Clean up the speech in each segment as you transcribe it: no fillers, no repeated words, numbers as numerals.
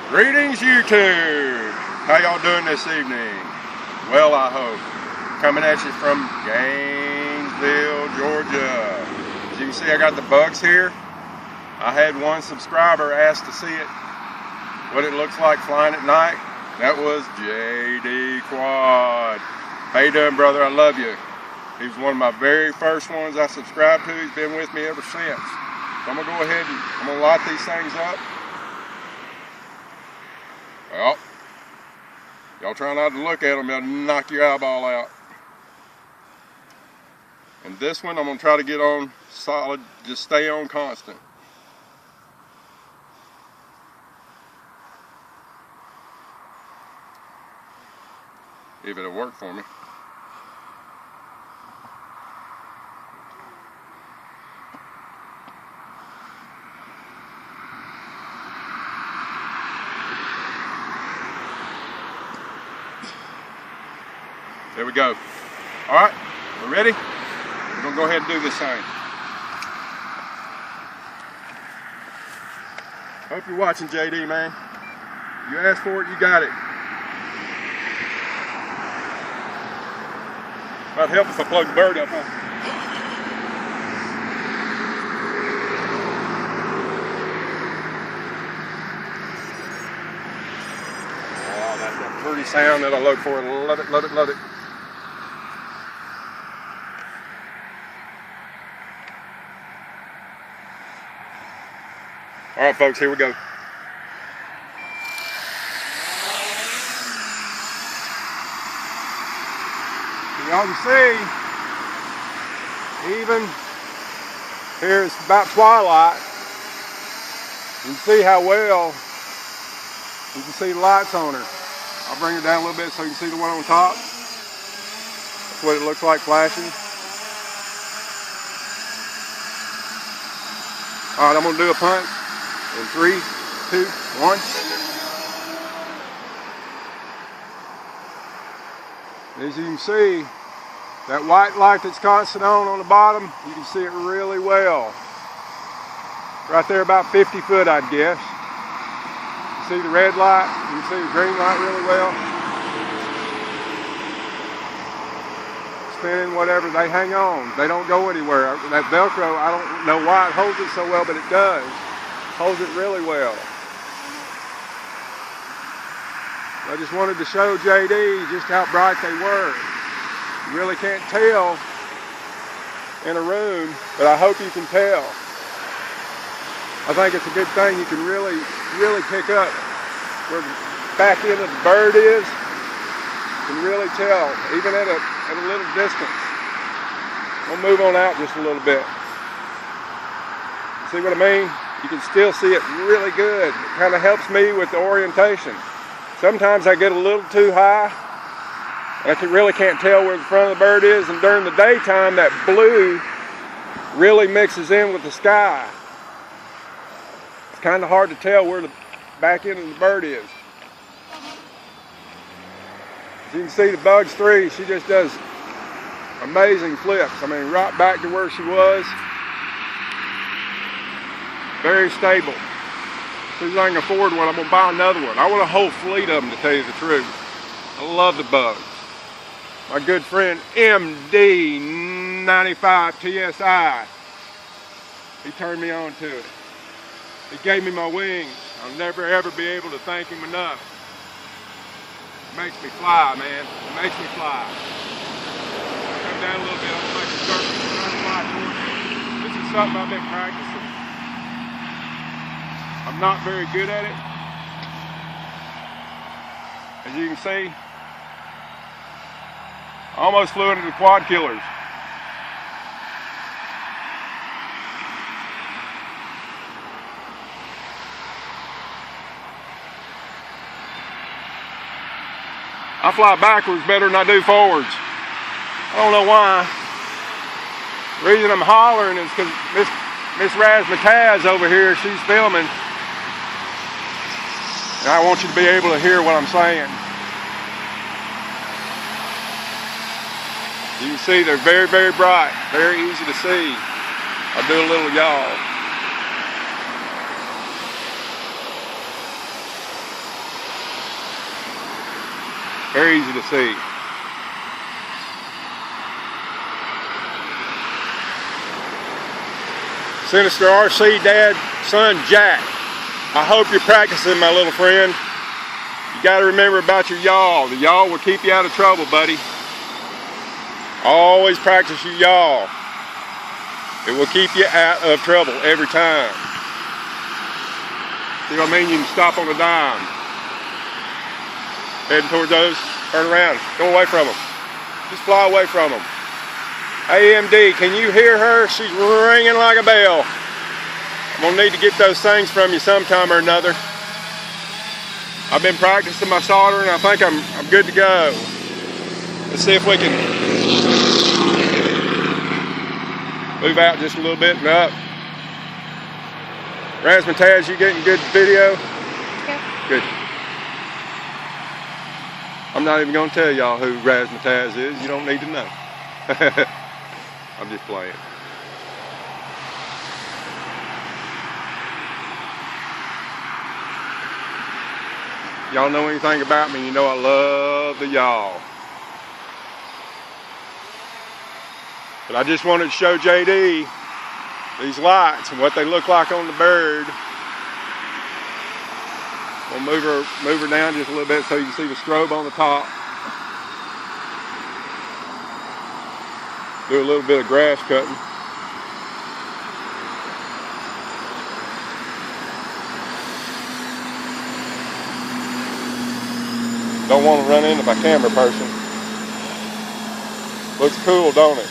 Greetings, YouTube! How y'all doing this evening? Well, I hope. Coming at you from Gainesville, Georgia. As you can see, I got the bugs here. I had one subscriber ask to see it, what it looks like flying at night. That was JD Quad. How you doing, brother? I love you. He was one of my very first ones I subscribed to. He's been with me ever since. So I'm going to go ahead and I'm going to light these things up. Well, y'all try not to look at them, they'll knock your eyeball out. And this one I'm going to try to get on solid, just stay on constant. If it'll work for me. There we go. All right, we're ready? We're gonna go ahead and do this thing. Hope you're watching, JD, man. You asked for it, you got it. Might help if I plug the bird up, huh? Oh, that's a pretty sound that I look for. Love it, love it, love it. All right, folks, here we go. Y'all can see, even here it's about twilight. You can see how well you can see the lights on her. I'll bring her down a little bit so you can see the one on top. That's what it looks like flashing. All right, I'm gonna do a punt. In 3, 2, 1. As you can see, that white light that's constant on the bottom, you can see it really well. Right there about 50 foot, I'd guess. You see the red light, you can see the green light really well. Spinning, whatever, they hang on. They don't go anywhere. That Velcro, I don't know why it holds it so well, but it does. Holds it really well. I just wanted to show JD just how bright they were. You really can't tell in a room, but I hope you can tell. I think it's a good thing. You can really pick up where the back end of the bird is. You can really tell, even at a little distance. We'll move on out just a little bit. See what I mean? You can still see it really good. It kind of helps me with the orientation. Sometimes I get a little too high. I really can't tell where the front of the bird is, and during the daytime that blue really mixes in with the sky. It's kind of hard to tell where the back end of the bird is. As you can see, the Bugs 3, she just does amazing flips. I mean, right back to where she was. Very stable. As soon as I can afford one, I'm going to buy another one. I want a whole fleet of them, to tell you the truth. I love the Bugs. My good friend MD95 TSI, he turned me on to it. He gave me my wings. I'll never ever be able to thank him enough. It makes me fly, man. It makes me fly. Come down a little bit, I'm going to make a circle and fly towards it. This is something I've been practicing. I'm not very good at it. As you can see, I almost flew into the quad killers. I fly backwards better than I do forwards. I don't know why. The reason I'm hollering is because Miss Razzmatazz over here, she's filming. And I want you to be able to hear what I'm saying. You can see they're very, very bright, very easy to see. I'll do a little yaw. Very easy to see. Sinister RC Dad, son Jack. I hope you're practicing, my little friend. You got to remember about your yaw. The yaw will keep you out of trouble, buddy. Always practice your yaw. It will keep you out of trouble every time. See what I mean? You can stop on a dime. Heading towards those, turn around, go away from them. Just fly away from them. AMD, can you hear her? She's ringing like a bell. I'm gonna need to get those things from you sometime or another. I've been practicing my soldering. I think I'm good to go. Let's see if we can move out just a little bit and up. Razzmatazz, you getting good video? Yeah. Good. I'm not even gonna tell y'all who Razzmatazz is. You don't need to know. I'm just playing. Y'all know anything about me, you know I love the yaw. But I just wanted to show JD these lights and what they look like on the bird. We'll move her down just a little bit so you can see the strobe on the top. Do a little bit of grass cutting. Don't want to run into my camera person. Looks cool, don't it?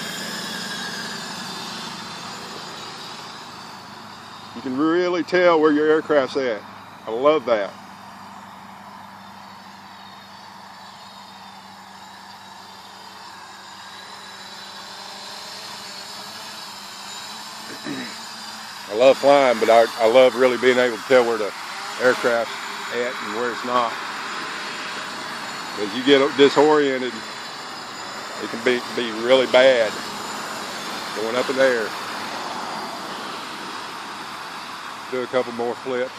You can really tell where your aircraft's at. I love that. I love flying, but I love really being able to tell where the aircraft's at and where it's not. As you get disoriented, it can be really bad going up in the air. Do a couple more flips.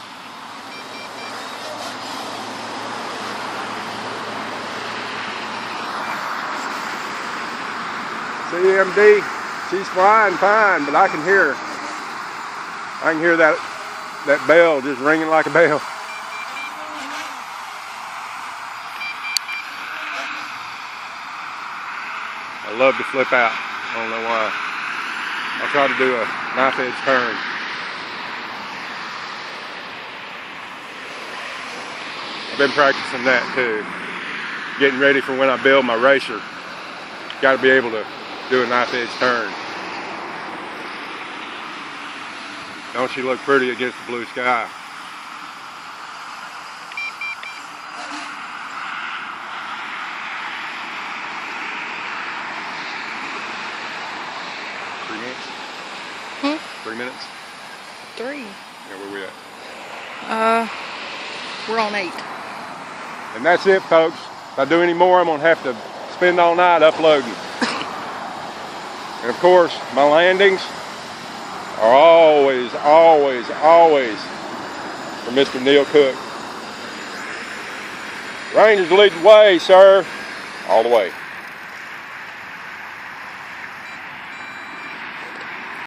CMD, she's flying fine, but I can hear her. I can hear that bell just ringing like a bell. I love to flip out. I don't know why. I'll try to do a knife edge turn. I've been practicing that too. Getting ready for when I build my racer. Got to be able to do a knife edge turn. Don't she look pretty against the blue sky? Hmm? 3 minutes? 3. Yeah, where we at? We're on 8. And that's it, folks. If I do any more, I'm going to have to spend all night uploading. And of course, my landings are always for Mr. Neil Cook. Rangers lead the way, sir. All the way.